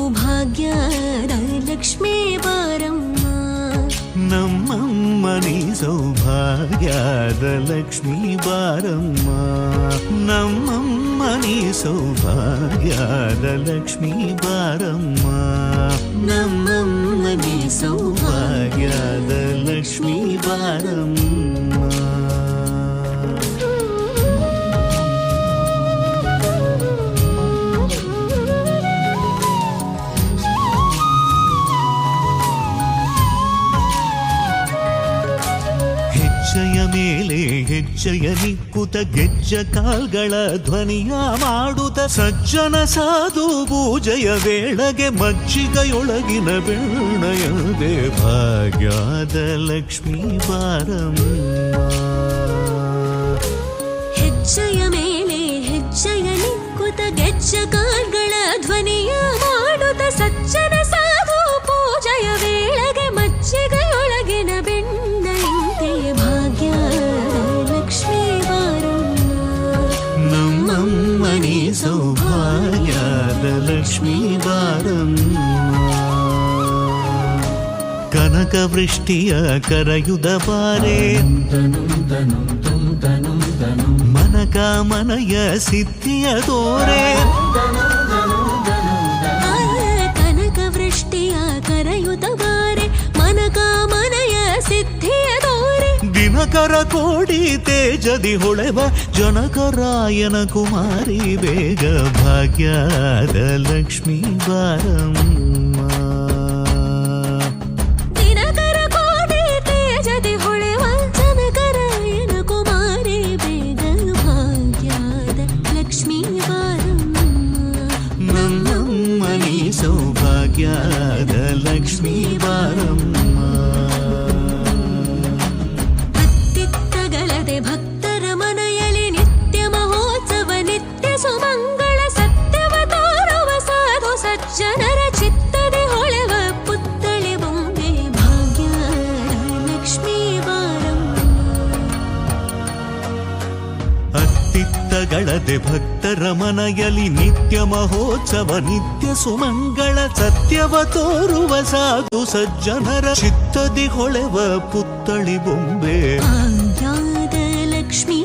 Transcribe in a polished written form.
ಸೌಭಾಗ್ಯದ ಲಕ್ಷ್ಮೀ ಬಾರಮ್ಮ. ನಮ್ಮಮ್ಮ ನೀ ಸೌಭಾಗ್ಯದ ಲಕ್ಷ್ಮೀ ಬಾರಮ್ಮ. ನಮ್ಮಮ್ಮ ನೀ ಸೌಭಾಗ್ಯದ ಲಕ್ಷ್ಮೀ ಬಾರಮ್ಮ. ನಮ್ಮಮ್ಮ ನೀ ಸೌಭಾಗ್ಯದ ಲಕ್ಷ್ಮೀ ಬಾರಮ್ಮ. ಹೆಜ್ಜೆಯ ಮೇಲೆ ಹೆಜ್ಜೆಯ ನಿಕ್ಕುತ ಗೆಜ್ಜ ಕಾಲ್ಗಳ ಧ್ವನಿಯ ಮಾಡುತ್ತ ಸಜ್ಜನ ಸಾಧು ಪೂಜೆಯ ವೇಳೆಗೆ ಮಜ್ಜಿಗೆಯೊಳಗಿನ ಬೆಣ್ಣೆಯದೆ ಭಾಗ್ಯದ ಲಕ್ಷ್ಮೀ ಬಾರಮ್ಮ. ಹೆಜ್ಜೆಯ ಮೇಲೆ ಹೆಜ್ಜೆಯ ನಿಕ್ಕುತ ಗೆಜ್ಜ ಕಾಲ್ಗಳ ಧ್ವನಿಯ ಮಾಡುತ್ತ ಸಜ್ಜನ ಸಾಧು ಪೂಜೆಯ ವೇಳೆಗೆ ಮಜ್ಜಿಗೆಯೊಳಗಿನ ಬೆಣ್ಣೆಯಂತೆ ಭಾಗ್ಯದ ಲಕ್ಷ್ಮೀ ಬಾರಮ್ಮ. ನಮ್ಮಮ್ಮ ನೀ ಸೌಭಾಗ್ಯದ ಲಕ್ಷ್ಮೀ ಬಾರಮ್ಮ. ಕನಕ ವೃಷ್ಟಿಯ ಕರೆಯುದ ಬಾರೆ ಮನಕಾಮನೆಯ ಸಿದ್ಧಿಯ ತೋರೆ. ಕನಕ ವೃಷ್ಟಿಯ ಕರೆಯುತ ಬಾರೆ ಮನಕಾಮನೆಯ ಸಿದ್ಧಿಯ ತೋರೆ. ದಿನಕರ ಕೋಡಿ ತೇಜದಿ ಹೊಳೆವ ಜನಕರಾಯನ ಕುಮಾರಿ ಬೇಗ ಭಾಗ್ಯದ ಲಕ್ಷ್ಮೀ ಬಾರಮ್ಮ. ದಿನಕರ ಕೋಡಿ ತೇಜದಿ ಹೊಳೆವ ಜನಕರಾಯನ ಕುಮಾರಿ ಬೇಗ ಭಾಗ್ಯದ ಲಕ್ಷ್ಮೀ ಬಾರಮ್ಮ. ನಮ್ಮಮ್ಮ ನೀ ಸೌಭಾಗ್ಯದ ಲಕ್ಷ್ಮೀ ಬಾರಮ್ಮ. ಅತ್ತಿತ್ತಗಲದೆ ಭಕ್ತರ ಮನೆಯಲ್ಲಿ ನಿತ್ಯ ಮಹೋತ್ಸವ ನಿತ್ಯ ಸುಮಂಗಳ ಸತ್ಯವ ತೋರುವ ಸಾಧು ಸಜ್ಜನರ ಚಿತ್ತದೆ ಹೊಳೆವ ಪುತ್ಥಳಿ ಬೊಂಬೆ ಭಾಗ್ಯದ ಲಕ್ಷ್ಮೀ ಬಾರಮ್ಮ. ಅತ್ತಿತ್ತಗಳದೆ ಭಕ್ತರ ಮನೆಯಲ್ಲಿ ನಿತ್ಯ ಮಹೋತ್ಸವ ನಿತ್ಯ ಸುಮಂಗಳ ಸತ್ಯವ ತೋರುವ ಸಾಧು ಸಜ್ಜನರ ಚಿತ್ತದಿ ಹೊಳೆವ ಪುತ್ಥಳಿ ಬೊಂಬೆ ಭಾಗ್ಯದ ಲಕ್ಷ್ಮೀ